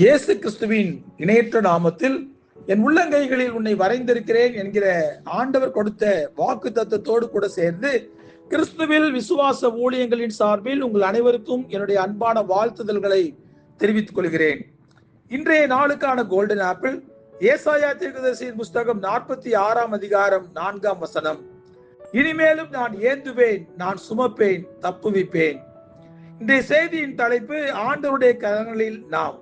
இயேசு கிறிஸ்துவின் இணையற்ற நாமத்தில் என் உள்ளங்கைகளில் உன்னை வரைந்திருக்கிறேன் என்கிற ஆண்டவர் கொடுத்த வாக்கு தத்தத்தோடு கூட சேர்ந்து கிறிஸ்துவில் விசுவாச ஊழியங்களின் சார்பில் உங்கள் அனைவருக்கும் என்னுடைய அன்பான வாழ்த்துதல்களை தெரிவித்துக் கொள்கிறேன். இன்றைய நாளுக்கான கோல்டன் ஆப்பிள் ஏசாயா தீர்க்கதரிசியின் புஸ்தகம் 46 அதிகாரம் 4 இனிமேலும் நான் ஏந்துவேன், நான் சுமப்பேன், தப்புவிப்பேன். இன்றைய செய்தியின் தலைப்பு ஆண்டவருடைய கரங்களில் நாம்.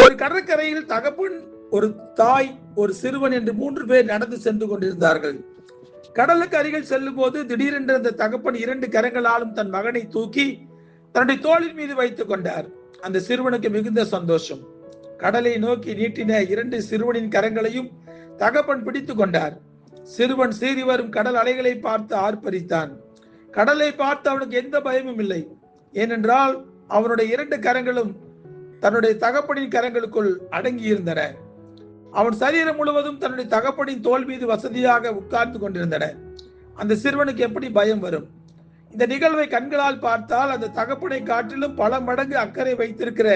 ஒரு கடற்கரையில் தகப்பன், ஒரு தாய், ஒரு சிறுவன் என்று 3 பேர் நடந்து சென்று கொண்டிருந்தார்கள். கடலுக்கு அருகில் செல்லும் போது திடீரென்று அந்த தகப்பன் 2 கரங்களாலும் தன் மகனை தூக்கி தன்னுடைய தோளின் மீது வைத்துக் கொண்டார். அந்த சிறுவனுக்கு மிகுந்த சந்தோஷம். கடலை நோக்கி நீட்டின 2 சிறுவனின் கரங்களையும் தகப்பன் பிடித்துக் கொண்டார். சிறுவன் சீறி வரும் கடல் அலைகளை பார்த்து ஆர்ப்பரித்தான். கடலை பார்த்து அவனுக்கு எந்த பயமும் இல்லை. ஏனென்றால் அவனுடைய 2 கரங்களும் தன்னுடைய தகப்பனின் கரங்களுக்குள் அடங்கி இருந்தன. அவன் சரீரம் முழுவதும் தன்னுடைய தகப்பனின் தோல் மீது வசதியாக உட்கார்ந்து கொண்டிருந்தன. அந்த சிறுவனுக்கு எப்படி பயம் வரும்? இந்த நிகழ்வை கண்களால் பார்த்தால் அந்த தகப்பனை காட்டிலும் பல மடங்கு அக்கறை வைத்திருக்கிற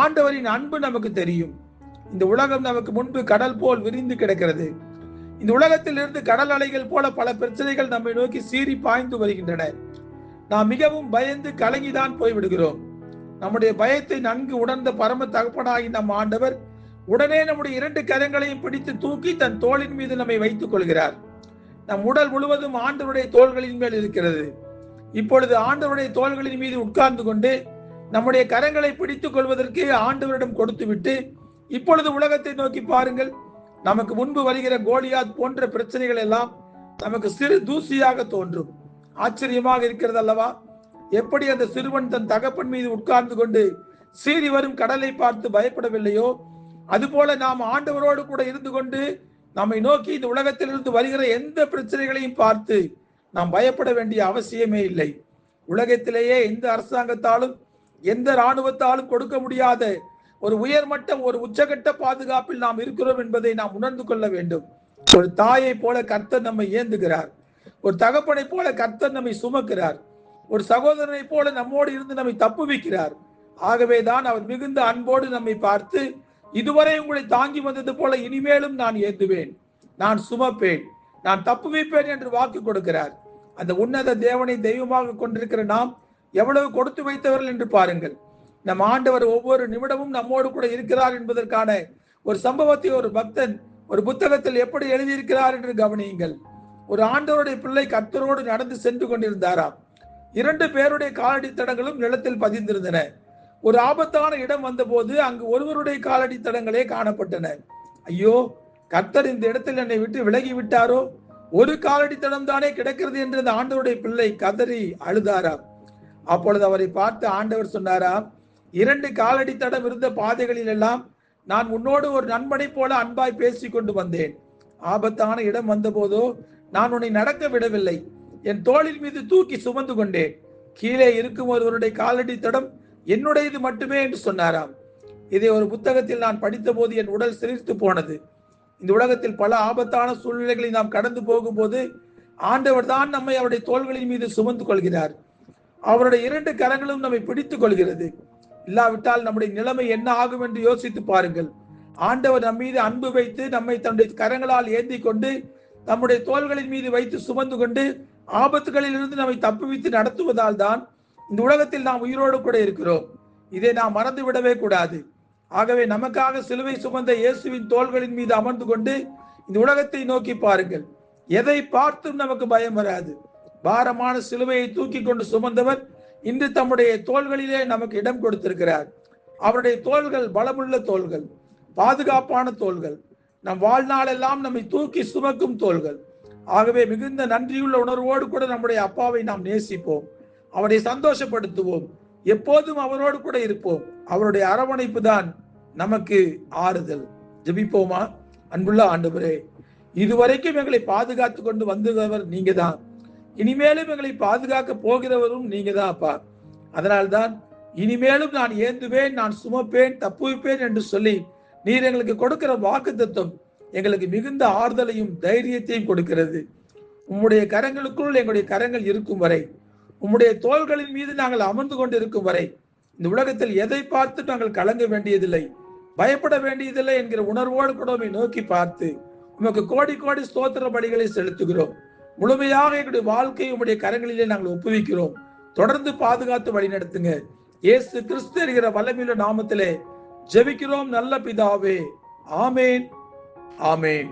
ஆண்டவரின் அன்பு நமக்கு தெரியும். இந்த உலகம் நமக்கு முன்பு கடல் போல் விரிந்து கிடக்கிறது. இந்த உலகத்தில் இருந்து கடல் அலைகள் போல பல பிரச்சனைகள் நம்மை நோக்கி சீறி பாய்ந்து வருகின்றன. நாம் மிகவும் பயந்து கலங்கிதான் போய்விடுகிறோம். நம்முடைய பயத்தை நன்கு உணர்ந்த பரம தகப்பனாகி நம் ஆண்டவர் உடனே நம்முடைய 2 கரங்களையும் பிடித்து தூக்கி தன் தோளின் மீது நம்மை வைத்துக் கொள்கிறார். நம் உடல் முழுவதும் ஆண்டவருடைய தோள்களின் மேல் இருக்கிறது. இப்பொழுது ஆண்டவருடைய தோள்களின் மீது உட்கார்ந்து கொண்டு நம்முடைய கரங்களை பிடித்துக் கொள்வதற்கு ஆண்டவரிடம் கொடுத்துவிட்டு இப்பொழுது உலகத்தை நோக்கி பாருங்கள். நமக்கு முன்பு வருகிற கோலியாத் போன்ற பிரச்சனைகள் எல்லாம் நமக்கு சிறு தூசியாக தோன்றும். ஆச்சரியமாக இருக்கிறது அல்லவா? எப்படி அந்த சிறுவன் தன் தகப்பன் மீது உட்கார்ந்து கொண்டு சீறி வரும் கடலை பார்த்து பயப்படவில்லையோ, அதுபோல நாம் ஆண்டவரோடு கூட இருந்து கொண்டு நம்மை நோக்கி இந்த உலகத்திலிருந்து வருகிற எந்த பிரச்சனைகளையும் பார்த்து நாம் பயப்பட வேண்டிய அவசியமே இல்லை. உலகத்திலேயே எந்த அரசாங்கத்தாலும் எந்த இராணுவத்தாலும் கொடுக்க முடியாத ஒரு உயர்மட்டம், ஒரு உச்சகட்ட பாதுகாப்பில் நாம் இருக்கிறோம் என்பதை நாம் உணர்ந்து கொள்ள வேண்டும். ஒரு தாயை போல கர்த்தர் நம்மை ஏந்துகிறார். ஒரு தகப்பனை போல கர்த்தர் நம்மை சுமக்கிறார். ஒரு சகோதரனை போல நம்மோடு இருந்து நம்மை தப்புவிக்கிறார். ஆகவேதான் அவர் மிகுந்த அன்போடு நம்மை பார்த்து, இதுவரை உங்களை தாங்கி வந்தது போல இனிமேலும் நான் ஏந்துவேன், நான் சுமப்பேன், நான் தப்புவிப்பேன் என்று வாக்கு கொடுக்கிறார். அந்த உன்னத தேவனை தெய்வமாக கொண்டிருக்கிற நாம் எவ்வளவு கொடுத்து வைத்தவர்கள் என்று பாருங்கள். நம் ஆண்டவர் ஒவ்வொரு நிமிடமும் நம்மோடு கூட இருக்கிறார் என்பதற்கான ஒரு சம்பவத்தை ஒரு பக்தன் ஒரு புத்தகத்தில் எப்படி எழுதியிருக்கிறார் என்று கவனியுங்கள். ஒரு ஆண்டவருடைய பிள்ளை கர்த்தரோடு நடந்து சென்று கொண்டிருந்தாராம். 2 பேருடைய காலடி தடங்களும் நிலத்தில் பதிந்திருந்தன. ஒரு ஆபத்தான இடம் வந்தபோது அங்கு ஒருவருடைய காலடி தடங்களே காணப்பட்டன. ஐயோ, கர்த்தர் இந்த இடத்தில் என்னை விட்டு விலகி விட்டாரோ, ஒரு காலடி தடம் தானே கிடக்கிறது என்று அந்த ஆண்டவருடைய பிள்ளை கதறி அழுதாராம். அப்பொழுது அவரை பார்த்து ஆண்டவர் சொன்னாராம், 2 காலடி தடம் இருந்த பாதைகளில் எல்லாம் நான் உன்னோடு ஒரு நண்பனை போல அன்பாய் பேசி கொண்டு வந்தேன். ஆபத்தான இடம் வந்த போதோ நான் உன்னை நடக்க விடவில்லை, என் தோளின் மீது தூக்கி சுமந்து கொண்டேன். கீழே இருக்கும் ஒருவருடைய காலடி தடம் என்னுடையது மட்டுமே என்று சொன்னாராம். இதை ஒரு புத்தகத்தில் நான் படித்த போது என் உடல் சிலிர்த்து போனது. இந்த உலகத்தில் பல ஆபத்தான சூழ்நிலைகளை நாம் கடந்து போகும்போது ஆண்டவர் தான் நம்மை அவருடைய தோள்களின் மீது சுமந்து கொள்கிறார். அவருடைய 2 கரங்களும் நம்மை பிடித்துக் கொள்கிறது. இல்லாவிட்டால் நம்முடைய நிலைமை என்ன ஆகும் என்று யோசித்து பாருங்கள். ஆண்டவர் நம் மீது அன்பு வைத்து நம்மை தன்னுடைய கரங்களால் ஏந்தி கொண்டு நம்முடைய தோள்களின் மீது வைத்து சுமந்து கொண்டு ஆபத்துகளில் இருந்து நம்மை தப்புவித்து நடத்துவதால் தான் இந்த உலகத்தில் நாம் உயிரோடு கூட இருக்கிறோம். இதை நாம் மறந்து விடவே கூடாது. ஆகவே நமக்காக சிலுவை சுமந்த இயேசுவின் தோள்களின் மீது அமர்ந்து கொண்டு இந்த உலகத்தை நோக்கி பாருங்கள். எதை பார்த்தும் நமக்கு பயம் வராது. பாரமான சிலுவையை தூக்கி கொண்டு சுமந்தவர் இன்று தம்முடைய தோள்களிலே நமக்கு இடம் கொடுத்திருக்கிறார். அவருடைய தோள்கள் பலமுள்ள தோள்கள், பாதுகாப்பான தோள்கள், நம் வாழ்நாளெல்லாம் நம்மை தூக்கி சுமக்கும் தோள்கள். ஆகவே மிகுந்த நன்றியுள்ள உணர்வோடு கூட நம்முடைய அப்பாவை நாம் நேசிப்போம், அவரை சந்தோஷப்படுத்துவோம், எப்போதும் அவரோடு கூட இருப்போம். அவருடைய அரவணைப்பு தான் நமக்கு ஆறுதல். ஜெபிப்போமா? அன்புள்ள ஆண்டவரே, இதுவரைக்கும் எங்களை பாதுகாத்து கொண்டு வந்தவர் நீங்க தான், இனிமேலும் எங்களை பாதுகாக்க போகிறவரும் நீங்க தான் அப்பா. அதனால்தான் இனிமேலும் நான் ஏந்துவேன், நான் சுமப்பேன், தப்புவிப்பேன் என்று சொல்லி நீர் எங்களுக்கு கொடுக்கிற வாக்குத்தத்தம் எங்களுக்கு மிகுந்த ஆறுதலையும் தைரியத்தையும் கொடுக்கிறது. உம்முடைய கரங்களுக்குள் எங்களுடைய கரங்கள் இருக்கும் வரை, உம்முடைய தோள்களின் மீது நாங்கள் அமர்ந்து கொண்டு இருக்கும் வரை இந்த உலகத்தில் எதை பார்த்து நாங்கள் கலங்க வேண்டியதில்லை, பயப்பட வேண்டியதில்லை என்கிற உணர்வோடு கூட உம்மை நோக்கி பார்த்து உமக்கு கோடி கோடி ஸ்தோத்திர பலிகளை செலுத்துகிறோம். முழுமையாக எங்களுடைய வாழ்க்கையை உம்முடைய கரங்களிலே நாங்கள் ஒப்புவிக்கிறோம். தொடர்ந்து பாதுகாத்து வழி நடத்துங்க. இயேசு கிறிஸ்து என்கிற வல்லமையுள்ள நாமத்திலே ஜெபிக்கிறோம் நல்ல பிதாவே. ஆமேன், ஆமேன்.